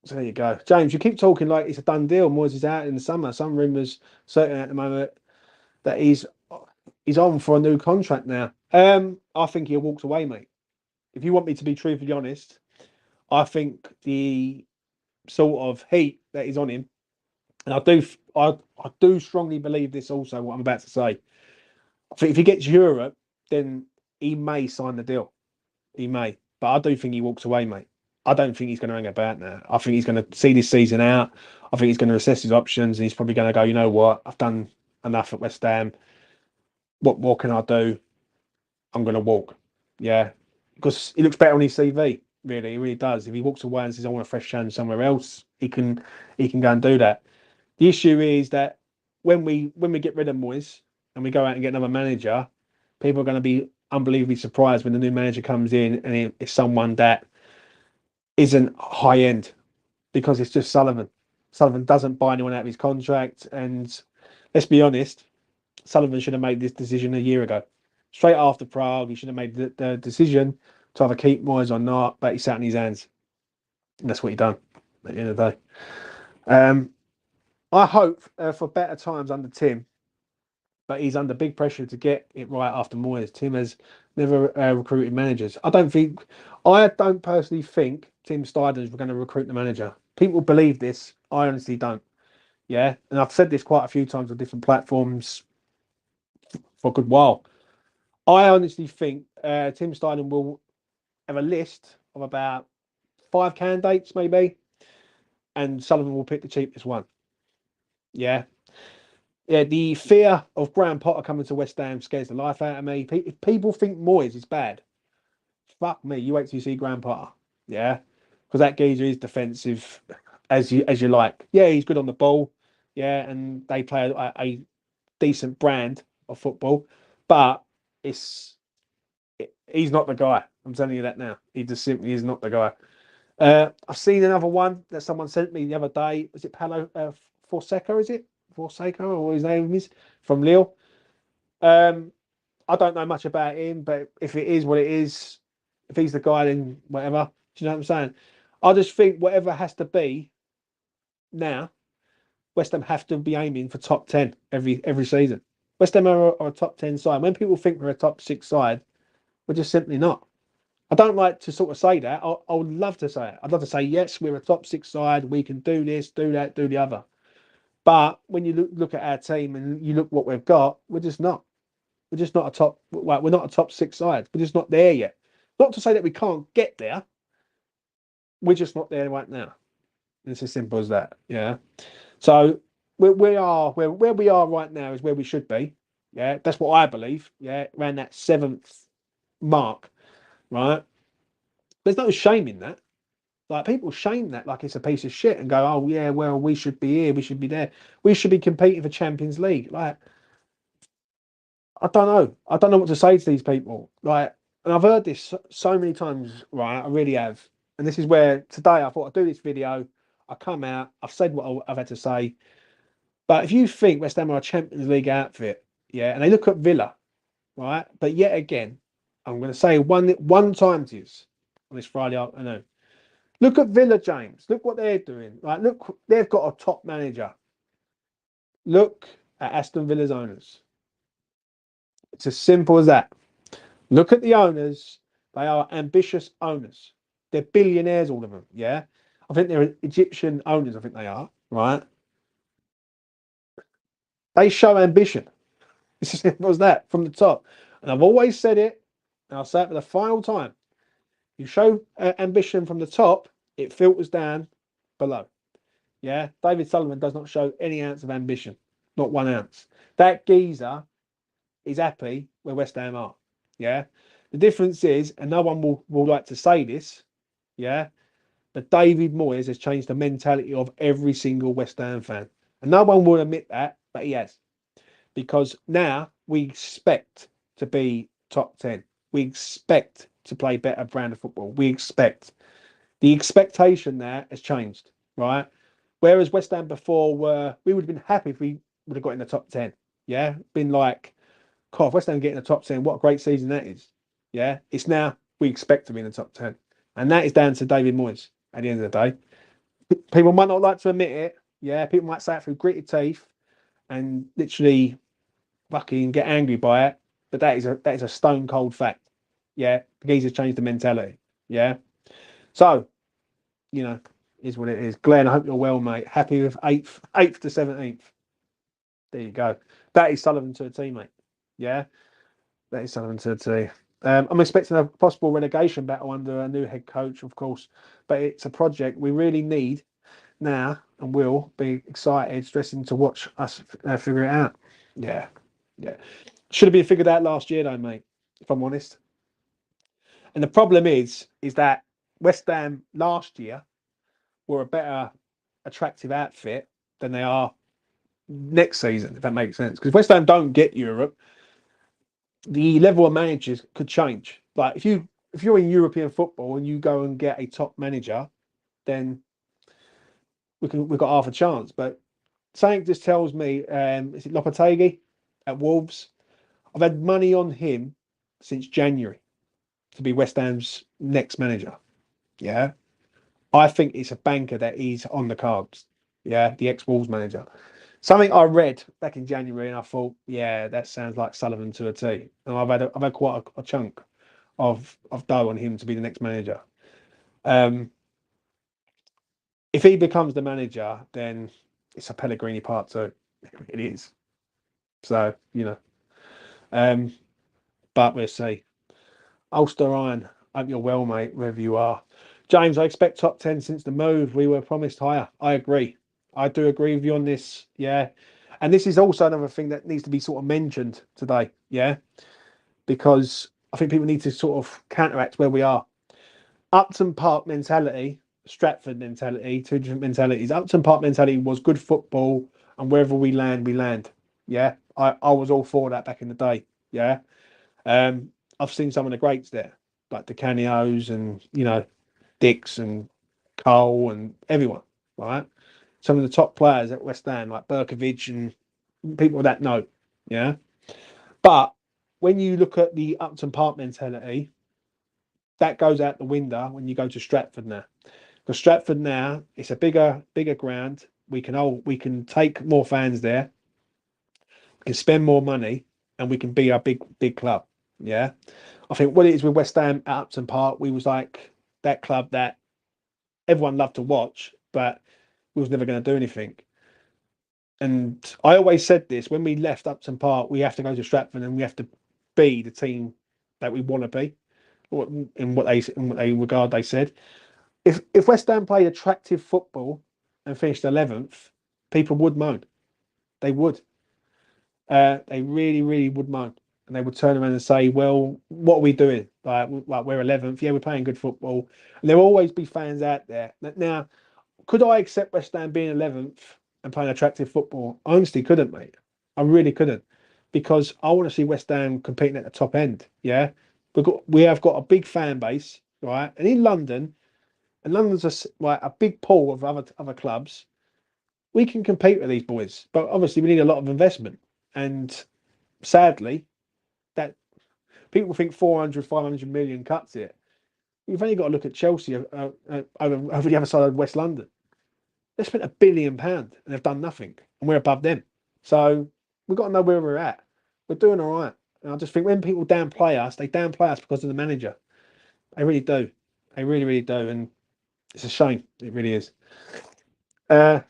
[SPEAKER 1] so there you go, James. You keep talking like it's a done deal. Moyes is out in the summer. Some rumours certain at the moment that he's on for a new contract now. I think he walked away, mate. If you want me to be truthfully honest, I think the sort of heat that is on him, and I do strongly believe this also. What I'm about to say, I think if he gets Europe, then he may sign the deal. He may, but I do think he walks away, mate. I don't think he's going to hang about now. I think he's going to see this season out. I think he's going to assess his options, and he's probably going to go, you know what, I've done enough at West Ham. What can I do? I'm going to walk. Yeah, because he looks better on his CV. Really, he really does. If he walks away and says, "I want a fresh challenge somewhere else," he can go and do that. The issue is that when we get rid of Moyes and we go out and get another manager, people are going to be unbelievably surprised when the new manager comes in and it's someone that isn't high end because it's just Sullivan. Sullivan doesn't buy anyone out of his contract, and let's be honest, Sullivan should have made this decision a year ago. Straight after Prague, he should have made the decision to either keep Moyes or not, but he sat in his hands. And that's what he done at the end of the day. Um, I hope for better times under Tim, but he's under big pressure to get it right after Moyes. Tim has never recruited managers. I don't personally think Tim Steidens were going to recruit the manager. People believe this. I honestly don't. Yeah, and I've said this quite a few times on different platforms for a good while. I honestly think Tim Steidens will have a list of about 5 candidates, maybe, and Sullivan will pick the cheapest one. Yeah, yeah. The fear of Graham Potter coming to West Ham scares the life out of me. If people think Moyes is bad, fuck me. You wait till you see Graham Potter. Yeah, because that geezer is defensive as you like. Yeah, he's good on the ball. Yeah, and they play a decent brand of football, but it's he's not the guy. I'm telling you that now. He just simply is not the guy. I've seen another one that someone sent me the other day. Was it Paulo Fonseca? Is it Fonseca or what his name is from Lille? Um, I don't know much about him, but if it is what it is, if he's the guy, then whatever. Do you know what I'm saying? I just think whatever has to be now, West Ham have to be aiming for top 10 every season. West Ham are a top 10 side. When people think we're a top 6 side, we're just simply not. I don't like to sort of say that. I would love to say it. I'd love to say, yes, we're a top 6 side. We can do this, do that, do the other. But when you look at our team and you look what we've got, we're just not. We're just not a top. Well, we're not a top 6 side. We're just not there yet. Not to say that we can't get there. We're just not there right now. It's as simple as that. Yeah. So where we are right now is where we should be. Yeah, that's what I believe. Yeah, around that 7th mark, right? There's no shame in that. Like people shame that like it's a piece of shit and go, oh yeah, well we should be here, we should be there, we should be competing for Champions League. Like I don't know what to say to these people. Like, and I've heard this so many times, right? I really have. And this is where today I thought I'd do this video. I come out, I've said what I've had to say. But if you think West Ham are a Champions League outfit, yeah, and they look at Villa, right? But yet again, I'm going to say one time to you on this Friday afternoon. Look at Villa, James. Look what they're doing. Like, look, they've got a top manager. Look at Aston Villa's owners. It's as simple as that. Look at the owners. They are ambitious owners. They're billionaires, all of them. Yeah. I think they're Egyptian owners. I think they are, right? They show ambition. It's as simple as that from the top. And I've always said it, and I'll say it for the final time. You show ambition from the top, it filters down below. Yeah. David Sullivan does not show any ounce of ambition, not 1 ounce. That geezer is happy where West Ham are. Yeah. The difference is, and no one will like to say this, yeah, but David Moyes has changed the mentality of every single West Ham fan. And no one will admit that, but he has. Because now we expect to be top 10. We expect to play better brand of football. We expect. The expectation there has changed, right? Whereas West Ham before we would have been happy if we would have got in the top 10. Yeah. Been like, God, if West Ham get in the top 10, what a great season that is. Yeah. It's now we expect to be in the top 10. And that is down to David Moyes at the end of the day. People might not like to admit it. Yeah. People might say it through gritted teeth and literally fucking get angry by it. But that is a stone cold fact. Yeah. The geezer's changed the mentality. Yeah. So, you know, is what it is. Glenn, I hope you're well, mate. Happy with eighth to 17th. There you go. That is Sullivan to a teammate. Yeah. That is Sullivan to a T. I'm expecting a possible relegation battle under a new head coach, of course, but it's a project we really need now and will be excited, stressing to watch us figure it out. Yeah, yeah. Should have been figured out last year, though, mate, if I'm honest. And the problem is that West Ham last year were a better attractive outfit than they are next season, if that makes sense. Because West Ham don't get Europe, the level of managers could change. Like if you're in European football and you go and get a top manager, then we've got half a chance. But something just tells me, is it Lopetegui at Wolves? I've had money on him since January to be West Ham's next manager. Yeah, I think it's a banker that he's on the cards. Yeah, the ex-Wolves manager. Something I read back in January, and I thought, yeah, that sounds like Sullivan to a T. And I've had quite a chunk of dough on him to be the next manager. Um, if he becomes the manager, then it's a Pellegrini part two. It is. So um, but we'll see. Ulster Iron, hope you're well, mate, wherever you are. James, I expect top 10 since the move. We were promised higher. I agree. I do agree with you on this. Yeah. And this is also another thing that needs to be sort of mentioned today. Yeah. Because I think people need to sort of counteract where we are. Upton Park mentality, Stratford mentality, two different mentalities. Upton Park mentality was good football, and wherever we land, we land. Yeah. I was all for that back in the day. Yeah. I've seen some of the greats there, like the Canios and Dix and Cole and everyone, right? Some of the top players at West Ham, like Berkovic and people of that note, yeah. But when you look at the Upton Park mentality, that goes out the window when you go to Stratford now. Because Stratford now, it's a bigger ground. We can take more fans there. We can spend more money, and we can be a big club. Yeah. I think what it is with West Ham at Upton Park, we was like that club that everyone loved to watch, but we was never going to do anything. And I always said this when we left Upton Park, we have to go to Stratford and we have to be the team that we want to be. In what they regard, they said if West Ham played attractive football and finished 11th, people would moan. They would. They really would moan, and they would turn around and say, "Well, what are we doing? Like we're 11th. Yeah, we're playing good football." And there will always be fans out there. Now, could I accept West Ham being 11th and playing attractive football? I honestly couldn't, mate. I really couldn't, because I want to see West Ham competing at the top end. Yeah, we have got a big fan base, right? And in London, and London's like a big pool of other clubs. We can compete with these boys, but obviously we need a lot of investment. And sadly, that people think 400, 500 million cuts it. You've only got to look at Chelsea over the other side of West London. They spent £1 billion and they've done nothing, and we're above them. So we've got to know where we're at. We're doing all right. And I just think when people downplay us, they downplay us because of the manager. They really do. They really do. And it's a shame. It really is. Uh,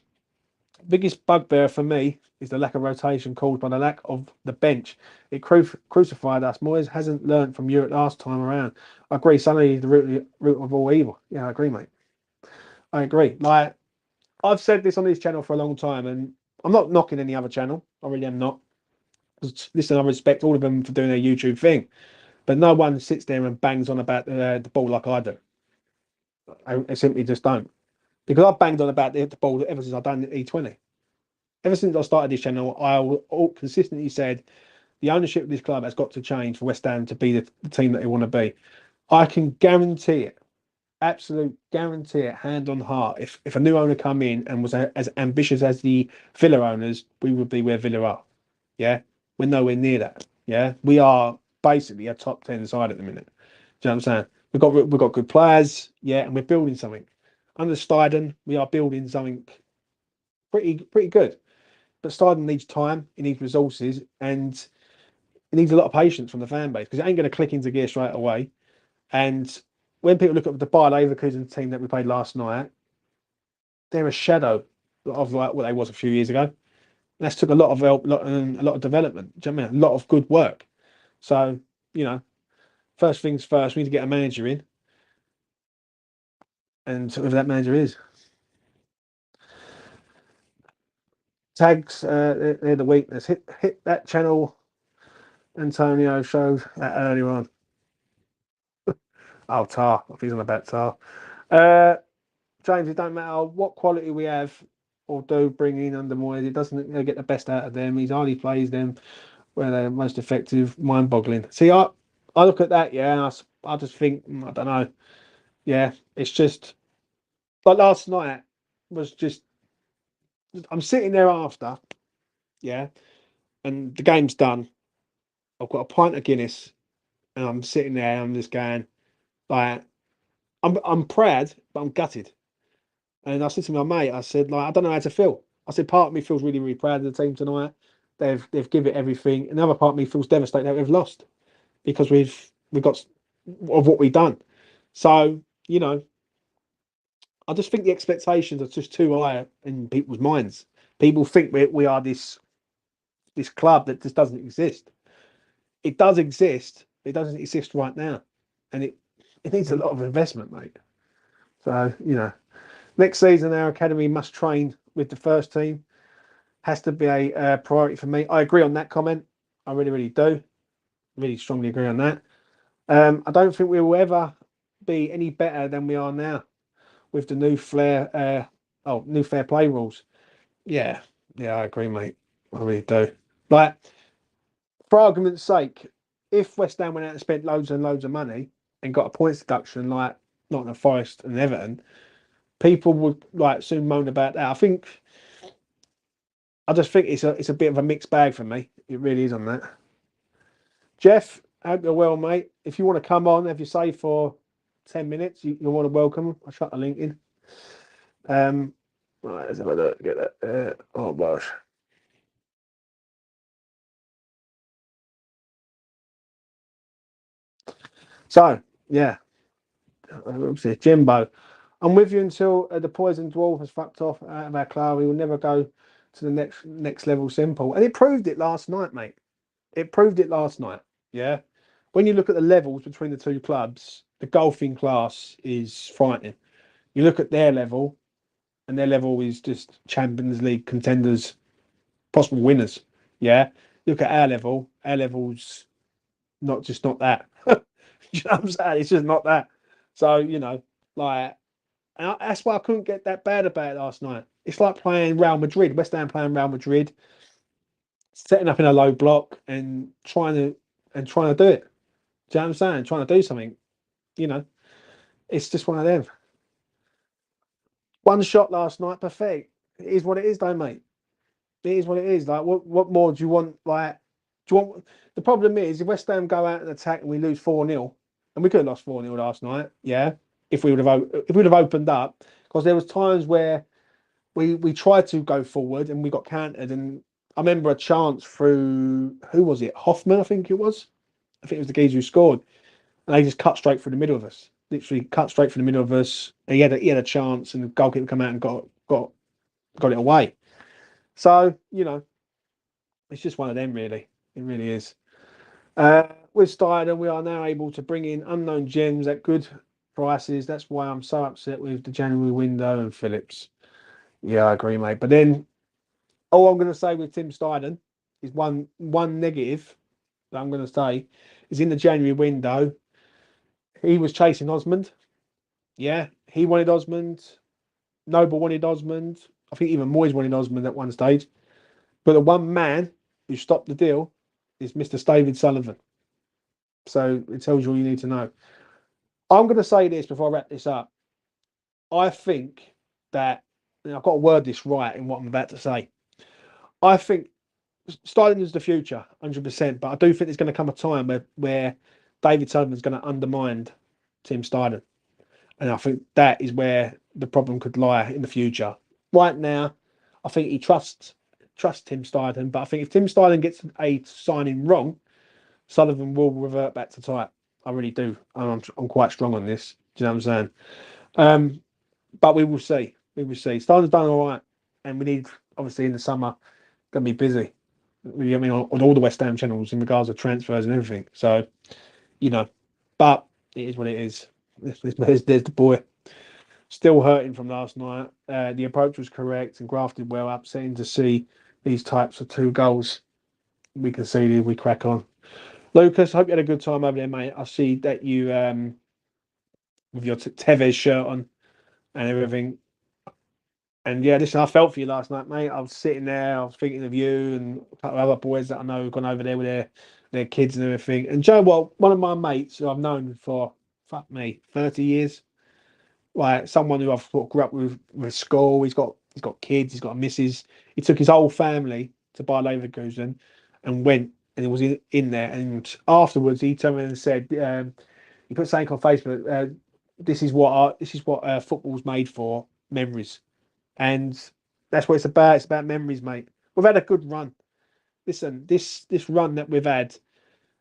[SPEAKER 1] Biggest bugbear for me is the lack of rotation caused by the lack of the bench. It crucified us. Moyes hasn't learned from Europe last time around. I agree. Suddenly, the root of all evil. Yeah, I agree, mate. I agree. Like, I've said this on this channel for a long time, and I'm not knocking any other channel. I really am not. Listen, I respect all of them for doing their YouTube thing, but no one sits there and bangs on about the ball like I do. I simply just don't, because I've banged on about the ball ever since I've done E20. Ever since I started this channel, consistently said the ownership of this club has got to change for West Ham to be the team that they want to be. I can guarantee it, absolute guarantee it, hand on heart. If a new owner come in and was as ambitious as the Villa owners, we would be where Villa are. Yeah, we're nowhere near that. Yeah, we are basically a top 10 side at the minute. Do you know what I'm saying? We've got good players. Yeah, and we're building something. Under Steiden, we are building something pretty good. But Steiden needs time. He needs resources, and it needs a lot of patience from the fan base, because it ain't going to click into gear straight away. And when people look at the Bayer Leverkusen team that we played last night, they're a shadow of like what they was a few years ago. And that's took a lot of help, a lot of development. Do you know what I mean? A lot of good work. So, you know, first things first, we need to get a manager in, and whoever that manager is. Tags, they're the weakness. Hit that channel. Antonio showed that earlier on. Oh, Tar. I think he's on about Tar. Uh, James, it don't matter what quality we have or do bring in under Moyes, it doesn't get the best out of them. He's hardly plays them where they're most effective, mind boggling. See, I look at that, yeah, and I just think, I don't know. Yeah, it's just like last night was just, I'm sitting there after, yeah, and the game's done. I've got a pint of Guinness and I'm sitting there, I'm just going, like, I'm proud, but I'm gutted. And I said to my mate, I said, like, I don't know how to feel. I said, part of me feels really, really proud of the team tonight. They've given it everything. Another part of me feels devastated that we've lost because we've got of what we've done. So, you know, I just think the expectations are just too high in people's minds. People think we are this club that just doesn't exist. It does exist. It doesn't exist right now, and it needs a lot of investment, mate. So next season our academy must train with the first team. Has to be a priority for me. I agree on that comment. I really, really do. Really strongly agree on that. I don't think we will ever be any better than we are now with the new new fair play rules. Yeah, yeah, I agree, mate. I really do. Like, for argument's sake, if West Ham went out and spent loads and loads of money and got a points deduction like Nottingham Forest and Everton, people would like soon moan about that. I just think it's a bit of a mixed bag for me. It really is on that. Jeff, I hope you're well, mate. If you want to come on, have you say for 10 minutes, you're more than welcome. I'll shut the link in. Right, let's have a look. Get that. Oh gosh. So yeah, obviously Jimbo. I'm with you until the poison dwarf has fucked off out of our club. We will never go to the next level. Simple, and it proved it last night, mate. It proved it last night. Yeah, when you look at the levels between the two clubs, the golfing class is frightening. You look at their level, and their level is just Champions League contenders, possible winners. Yeah, look at our level. Our level's not that. You know what I'm saying? It's just not that. So like. And that's why I couldn't get that bad about it last night. It's like playing Real Madrid, West Ham playing Real Madrid, setting up in a low block and trying to do it. Do you know what I'm saying? Trying to do something. You know, it's just one of them. One shot last night, perfect. It is what it is, though, mate. It is what it is. Like, what more do you want? Like, do you want? The problem is, if West Ham go out and attack and we lose 4-0, and we could have lost 4-0 last night, yeah. If we would have opened up, because there was times where we tried to go forward and we got countered. And I remember a chance through who was it? Hoffman, I think it was. I think it was the geezer who scored, and they just cut straight through the middle of us. Literally cut straight through the middle of us. And he had a chance, and the goalkeeper come out and got it away. So it's just one of them, really. It really is. With Steiner, we are now able to bring in unknown gems at good prices. That's why I'm so upset with the January window and Phillips. Yeah, I agree, mate. But then all I'm going to say with Tim Steidten is one negative that I'm going to say is in the January window, he was chasing Osmond. Yeah, he wanted Osmond. Noble wanted Osmond. I think even Moyes wanted Osmond at one stage. But the one man who stopped the deal is Mr. David Sullivan. So it tells you all you need to know. I'm going to say this before I wrap this up. I think that I've got to word this right in what I'm about to say. I think Sterling is the future, 100%. But I do think there's going to come a time where David Sullivan's going to undermine Tim Steidten. And I think that is where the problem could lie in the future. Right now, I think he trusts Tim Steidten. But I think if Tim Steidten gets a signing wrong, Sullivan will revert back to type. I really do. I'm quite strong on this. Do you know what I'm saying? But we will see. We will see. Steidten's done all right. And we need, obviously, in the summer, going to be busy. I mean, on all the West Ham channels in regards to transfers and everything. So, but it is what it is. There's the boy. Still hurting from last night. The approach was correct and grafted well. Upsetting to see these types of 2 goals we conceded. We crack on. Lucas, hope you had a good time over there, mate. I see that you with your Tevez shirt on and everything. And yeah, listen, I felt for you last night, mate. I was sitting there, I was thinking of you and a couple of other boys that I know have gone over there with their kids and everything. And Joe, well, one of my mates who I've known for 30 years, like someone who I've sort of grew up with school. He's got kids, he's got a missus. He took his whole family to buy Leverkusen and went and it was in there. And afterwards, he turned around and said, he put something on Facebook. This is what football's made for. memories. And that's what it's about. It's about memories, mate. We've had a good run. Listen, this run that we've had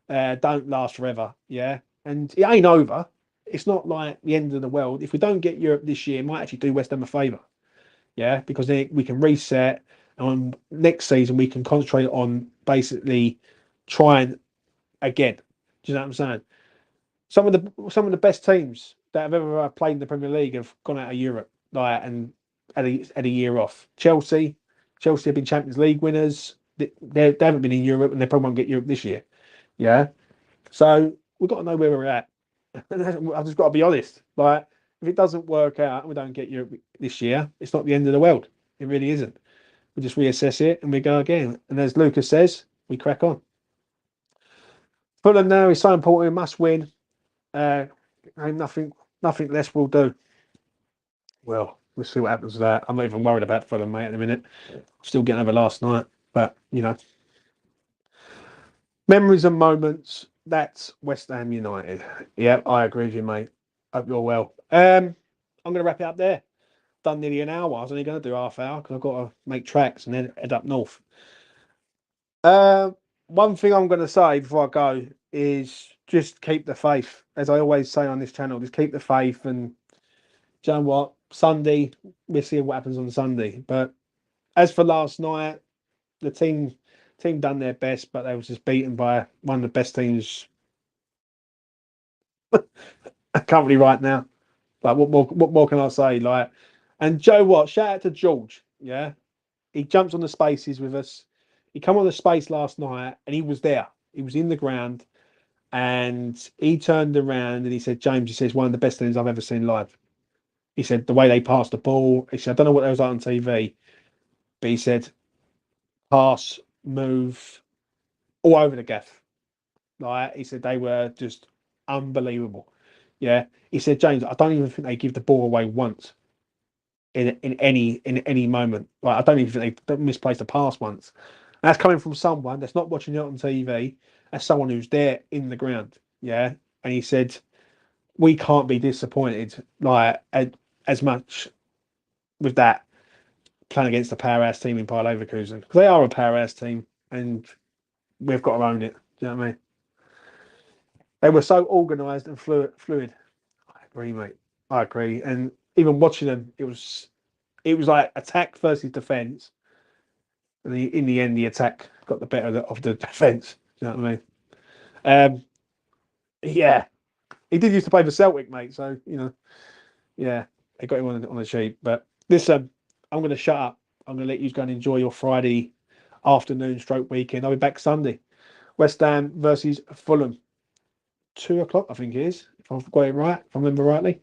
[SPEAKER 1] don't last forever, yeah? And it ain't over. It's not like the end of the world. If we don't get Europe this year, it might actually do West Ham a favour, yeah? Because then we can reset, and next season we can concentrate on basically trying again. Do you know what I'm saying? Some of the best teams that have ever played in the Premier League have gone out of Europe, like, and had a year off. Chelsea have been Champions League winners. They haven't been in Europe, and they probably won't get Europe this year. Yeah, so we've got to know where we're at. I've just got to be honest. Like, if it doesn't work out and we don't get Europe this year, it's not the end of the world. It really isn't. We just reassess it and we go again. And as Lucas says, we crack on. Fulham now is so important. We must win. And nothing less will do. Well, we'll see what happens with that. I'm not even worried about Fulham, mate, at the minute. Still getting over last night. But, memories and moments. That's West Ham United. Yeah, I agree with you, mate. Hope you're well. I'm going to wrap it up there. Done nearly an hour. I was only going to do half hour because I've got to make tracks and then head up north. One thing I'm going to say before I go is just keep the faith. As I always say on this channel, just keep the faith. And do you know what? Sunday, we'll see what happens on Sunday. But as for last night, the team done their best, but they was just beaten by one of the best teams currently right now. Like, what more can I say? Like, and Joe, what? Shout out to George. Yeah, he jumps on the spaces with us. He come on the space last night, and he was there. He was in the ground, and he turned around and he said, "James," he says, "one of the best things I've ever seen live." He said the way they passed the ball. He said, "I don't know what they was like on TV," but he said, "Pass, move, all over the gaff." Like, he said, they were just unbelievable. Yeah, he said, "James, I don't even think they give the ball away once in any moment. Like, I don't even think they misplaced a pass once." And that's coming from someone that's not watching it on TV. That's someone who's there in the ground. Yeah, and he said, "We can't be disappointed like as much with that playing against a powerhouse team in Bayer Leverkusen, because they are a powerhouse team, and we've got to own it." Do you know what I mean? They were so organised and fluid. I agree, mate. I agree. And even watching them, it was like attack versus defence. And in the end, the attack got the better of the defence. Do you know what I mean? Yeah, he did used to play for Celtic, mate. So yeah, they got him on the sheet. But listen, I'm going to shut up. I'm going to let you go and enjoy your Friday afternoon stroke weekend. I'll be back Sunday. West Ham versus Fulham. 2 o'clock, I think it is, if I've got it right, if I remember rightly.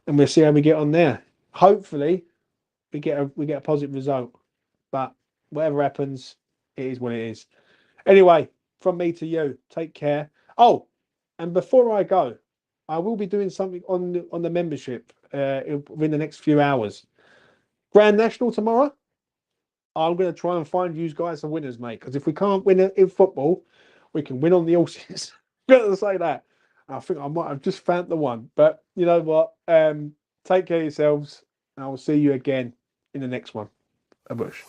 [SPEAKER 1] And we'll see how we get on there. Hopefully, we get a positive result. But whatever happens, it is what it is. Anyway, from me to you, take care. Oh, and before I go, I will be doing something on the membership within the next few hours. Grand National tomorrow. I'm going to try and find you guys some winners, mate. Because if we can't win in football, we can win on the horses. Got to say that. I think I might have just found the one. But you know what? Take care of yourselves, and I will see you again in the next one. A bush.